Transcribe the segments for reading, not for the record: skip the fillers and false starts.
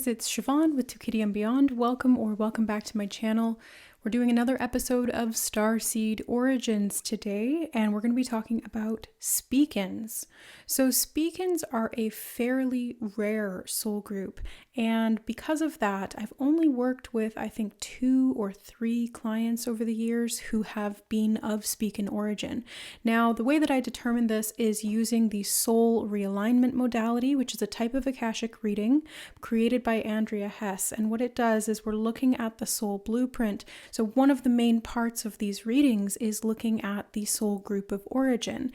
guys, it's Siobhan with Tukiti and Beyond. Welcome back to my channel. We're doing another episode of Starseed Origins today, and we're going to be talking about Spicans. So Spicans are a fairly rare soul group, and because of that, I've only worked with, I think, 2 or 3 clients over the years who have been of Spican origin. Now, the way that I determine this is using the soul realignment modality, which is a type of Akashic reading created by Andrea Hess. And what it does is we're looking at the soul blueprint. So one of the main parts of these readings is looking at the soul group of origin.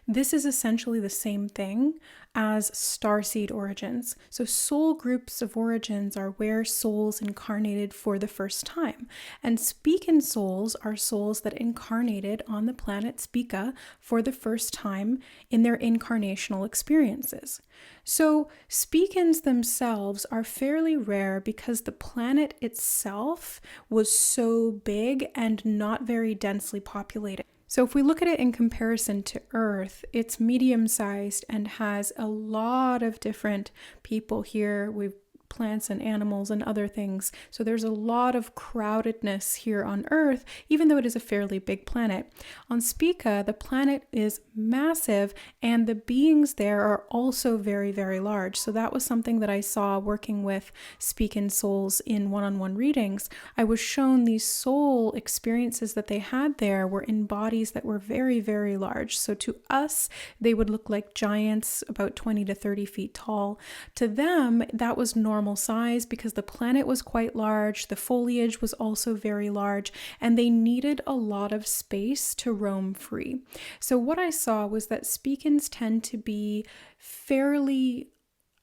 This is essentially the same thing as Starseed origins. So soul groups of origins are where souls incarnated for the first time. And Spican souls are souls that incarnated on the planet Spica for the first time in their incarnational experiences. So Spicans themselves are fairly rare because the planet itself was so big and not very densely populated. So if we look at it in comparison to Earth, it's medium-sized and has a lot of different people here. We've plants and animals and other things. So there's a lot of crowdedness here on Earth, even though it is a fairly big planet. On Spica, the planet is massive and the beings there are also very, very large. So that was something that I saw working with Spican souls in one-on-one readings. I was shown these soul experiences that they had there were in bodies that were very, very large. So to us, they would look like giants about 20 to 30 feet tall. To them, that was normal size because the planet was quite large, the foliage was also very large, and they needed a lot of space to roam free. So what I saw was that Spicans tend to be fairly,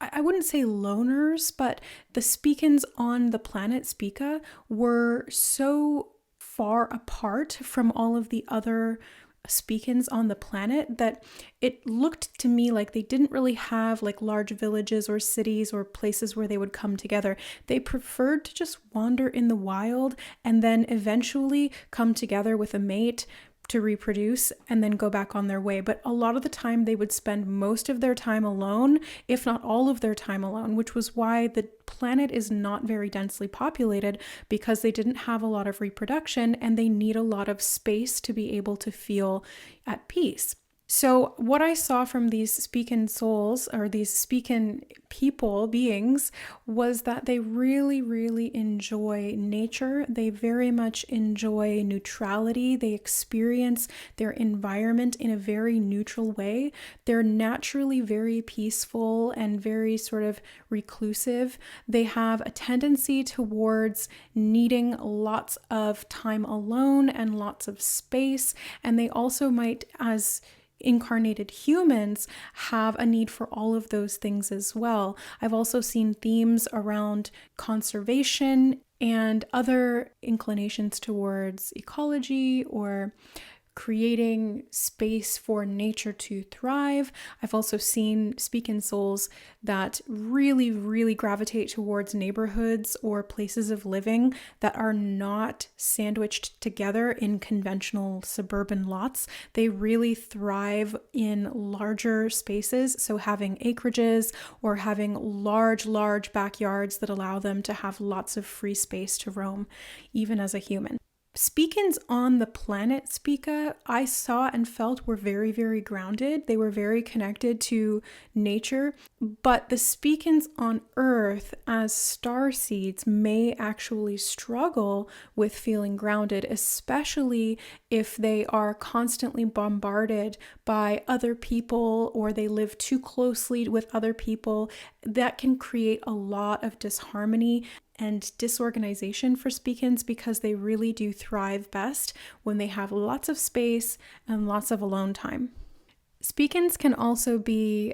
I wouldn't say loners, but the Spicans on the planet Spica were so far apart from all of the other Spicans on the planet that it looked to me like they didn't really have like large villages or cities or places where they would come together. They preferred to just wander in the wild and then eventually come together with a mate to reproduce and then go back on their way. But a lot of the time they would spend most of their time alone, if not all of their time alone, which was why the planet is not very densely populated, because they didn't have a lot of reproduction and they need a lot of space to be able to feel at peace. So what I saw from these Spican souls, or these Spican people, beings, was that they really, really enjoy nature. They very much enjoy neutrality. They experience their environment in a very neutral way. They're naturally very peaceful and very sort of reclusive. They have a tendency towards needing lots of time alone and lots of space. And they also might, as incarnated humans, have a need for all of those things as well. I've also seen themes around conservation and other inclinations towards ecology or creating space for nature to thrive. I've also seen Spican souls that really, really gravitate towards neighborhoods or places of living that are not sandwiched together in conventional suburban lots. They really thrive in larger spaces, so having acreages or having large backyards that allow them to have lots of free space to roam, even as a human. Spicans on the planet Spica, I saw and felt were very, very grounded. They were very connected to nature, but the Spicans on Earth as starseeds may actually struggle with feeling grounded, especially if they are constantly bombarded by other people or they live too closely with other people. That can create a lot of disharmony and disorganization for Spicans because they really do thrive best when they have lots of space and lots of alone time. Spicans can also be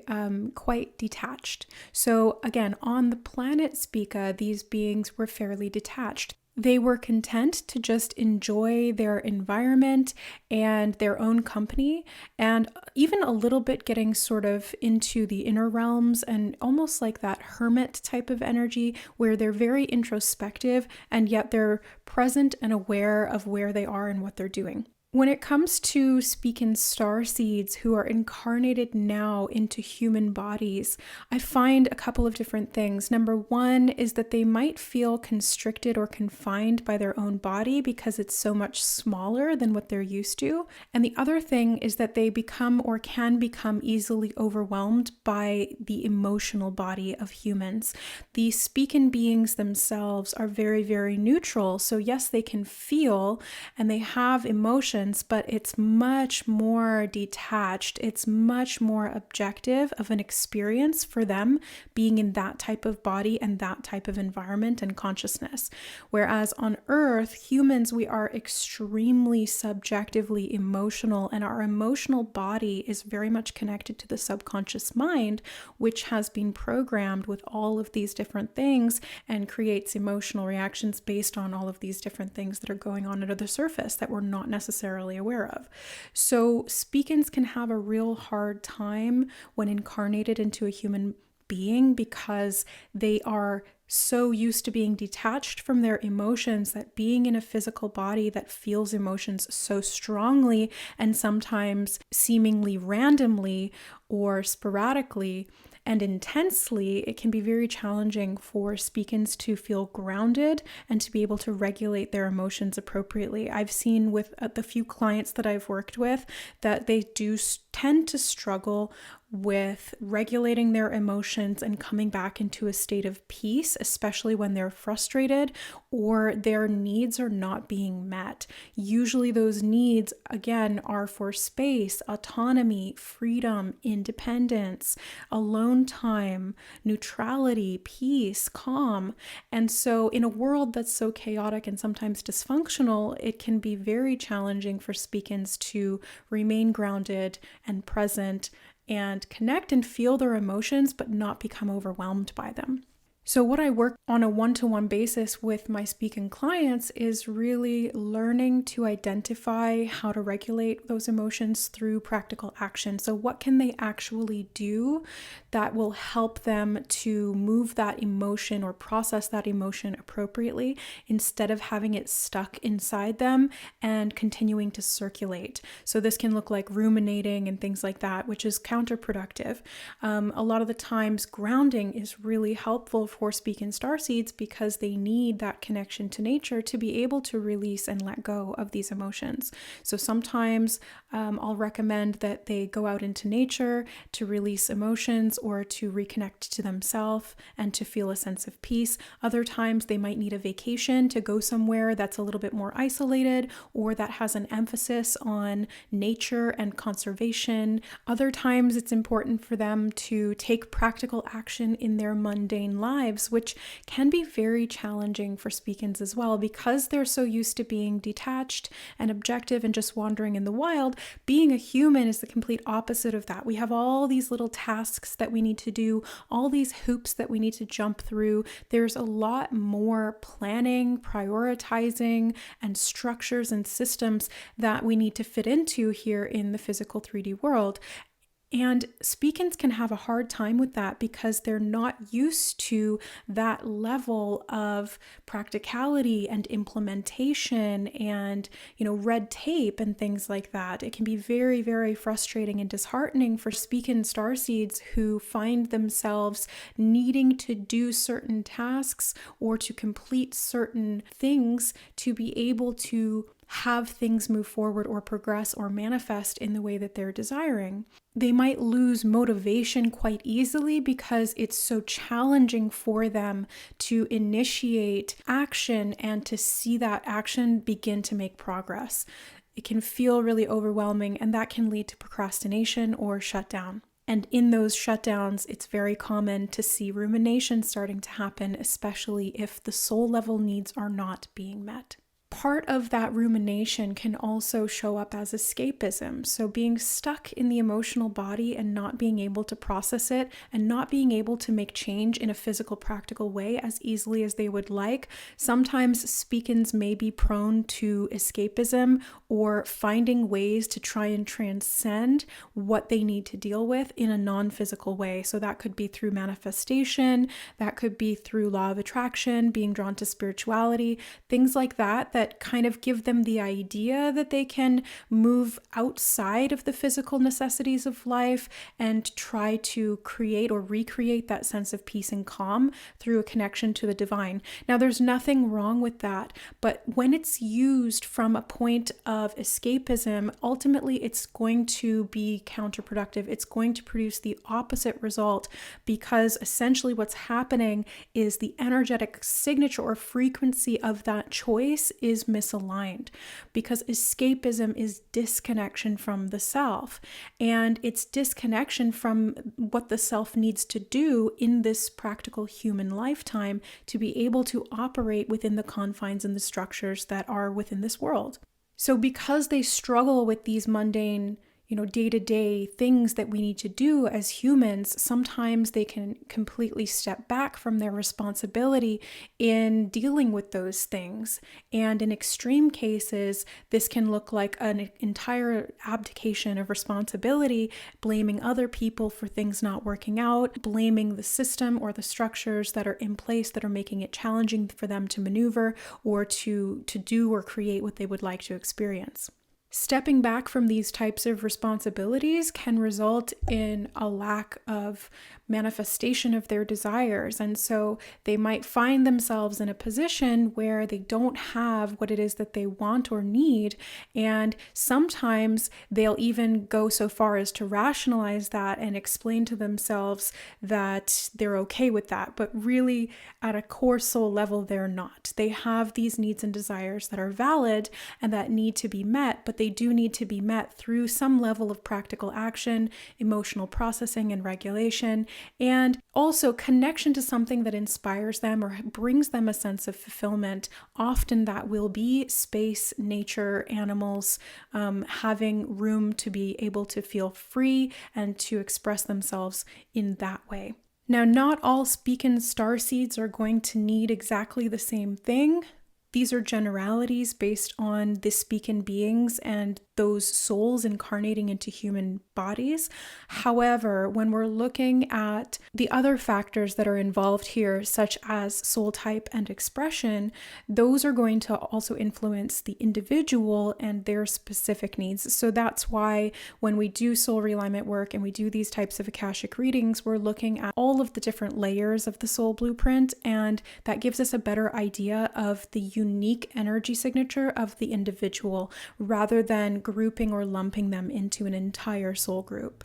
quite detached. So again, on the planet Spica, these beings were fairly detached. They were content to just enjoy their environment and their own company, and even a little bit getting sort of into the inner realms and almost like that hermit type of energy where they're very introspective and yet they're present and aware of where they are and what they're doing. When it comes to Spican Starseeds who are incarnated now into human bodies, I find a couple of different things. Number one is that they might feel constricted or confined by their own body because it's so much smaller than what they're used to. And the other thing is that they become or can become easily overwhelmed by the emotional body of humans. The Spican beings themselves are very, very neutral. So yes, they can feel and they have emotions, but it's much more detached. It's much more objective of an experience for them being in that type of body and that type of environment and consciousness. Whereas on Earth, humans, we are extremely subjectively emotional, and our emotional body is very much connected to the subconscious mind, which has been programmed with all of these different things and creates emotional reactions based on all of these different things that are going on under the surface that we're not necessarily aware of. So Spicans can have a real hard time when incarnated into a human being because they are so used to being detached from their emotions that being in a physical body that feels emotions so strongly and sometimes seemingly randomly or sporadically and intensely, it can be very challenging for Spicans to feel grounded and to be able to regulate their emotions appropriately. I've seen with the few clients that I've worked with that they do tend to struggle with regulating their emotions and coming back into a state of peace, especially when they're frustrated or their needs are not being met. Usually those needs, again, are for space, autonomy, freedom, independence, alone time, neutrality, peace, calm. And so in a world that's so chaotic and sometimes dysfunctional, it can be very challenging for Spicans to remain grounded and present and connect and feel their emotions, but not become overwhelmed by them. So what I work on a one-to-one basis with my Spican clients is really learning to identify how to regulate those emotions through practical action. So what can they actually do that will help them to move that emotion or process that emotion appropriately instead of having it stuck inside them and continuing to circulate. So this can look like ruminating and things like that, which is counterproductive. A lot of the times grounding is really helpful for Spican Starseeds because they need that connection to nature to be able to release and let go of these emotions. So sometimes I'll recommend that they go out into nature to release emotions or to reconnect to themselves and to feel a sense of peace. Other times they might need a vacation to go somewhere that's a little bit more isolated or that has an emphasis on nature and conservation. Other times it's important for them to take practical action in their mundane lives, which can be very challenging for Spicans as well because they're so used to being detached and objective and just wandering in the wild. Being a human is the complete opposite of that. We have all these little tasks that we need to do, all these hoops that we need to jump through. There's a lot more planning, prioritizing, and structures and systems that we need to fit into here in the physical 3D world. And Spicans can have a hard time with that because they're not used to that level of practicality and implementation and, red tape and things like that. It can be very, very frustrating and disheartening for Spican Starseeds who find themselves needing to do certain tasks or to complete certain things to be able to have things move forward or progress or manifest in the way that they're desiring. They might lose motivation quite easily because it's so challenging for them to initiate action and to see that action begin to make progress. It can feel really overwhelming, and that can lead to procrastination or shutdown. And in those shutdowns, it's very common to see rumination starting to happen, especially if the soul level needs are not being met. Part of that rumination can also show up as escapism. So being stuck in the emotional body and not being able to process it and not being able to make change in a physical, practical way as easily as they would like. Sometimes Spicans may be prone to escapism or finding ways to try and transcend what they need to deal with in a non-physical way. So that could be through manifestation, that could be through law of attraction, being drawn to spirituality, things like that that kind of give them the idea that they can move outside of the physical necessities of life and try to create or recreate that sense of peace and calm through a connection to the divine. Now, there's nothing wrong with that, but when it's used from a point of escapism, ultimately it's going to be counterproductive. It's going to produce the opposite result, because essentially what's happening is the energetic signature or frequency of that choice is misaligned, because escapism is disconnection from the self, and it's disconnection from what the self needs to do in this practical human lifetime to be able to operate within the confines and the structures that are within this world. So because they struggle with these mundane, day-to-day things that we need to do as humans, sometimes they can completely step back from their responsibility in dealing with those things. And in extreme cases, this can look like an entire abdication of responsibility, blaming other people for things not working out, blaming the system or the structures that are in place that are making it challenging for them to maneuver or to do or create what they would like to experience. Stepping back from these types of responsibilities can result in a lack of manifestation of their desires. And so they might find themselves in a position where they don't have what it is that they want or need. And sometimes they'll even go so far as to rationalize that and explain to themselves that they're okay with that. But really, at a core soul level, they're not. They have these needs and desires that are valid and that need to be met, but they do need to be met through some level of practical action, emotional processing and regulation, and also connection to something that inspires them or brings them a sense of fulfillment. Often that will be space, nature, animals, having room to be able to feel free and to express themselves in that way. Now, not all Spican Starseeds are going to need exactly the same thing. These are generalities based on the Spican beings and those souls incarnating into human bodies. However, when we're looking at the other factors that are involved here, such as soul type and expression, those are going to also influence the individual and their specific needs. So that's why when we do soul realignment work and we do these types of Akashic readings, we're looking at all of the different layers of the soul blueprint, and that gives us a better idea of the unique energy signature of the individual rather than grouping or lumping them into an entire soul group.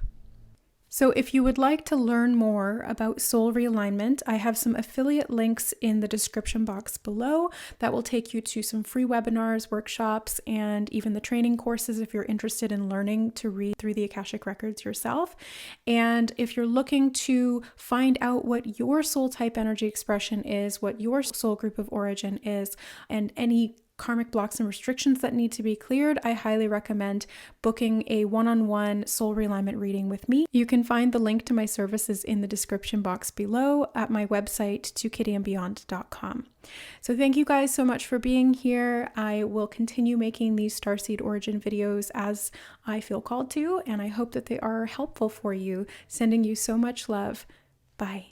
So if you would like to learn more about soul realignment, I have some affiliate links in the description box below that will take you to some free webinars, workshops, and even the training courses if you're interested in learning to read through the Akashic Records yourself. And if you're looking to find out what your soul type energy expression is, what your soul group of origin is, and any karmic blocks and restrictions that need to be cleared, I highly recommend booking a one-on-one soul realignment reading with me. You can find the link to my services in the description box below at my website, tokittyandbeyond.com. So thank you guys so much for being here. I will continue making these Starseed origin videos as I feel called to, and I hope that they are helpful for you. Sending you so much love. Bye.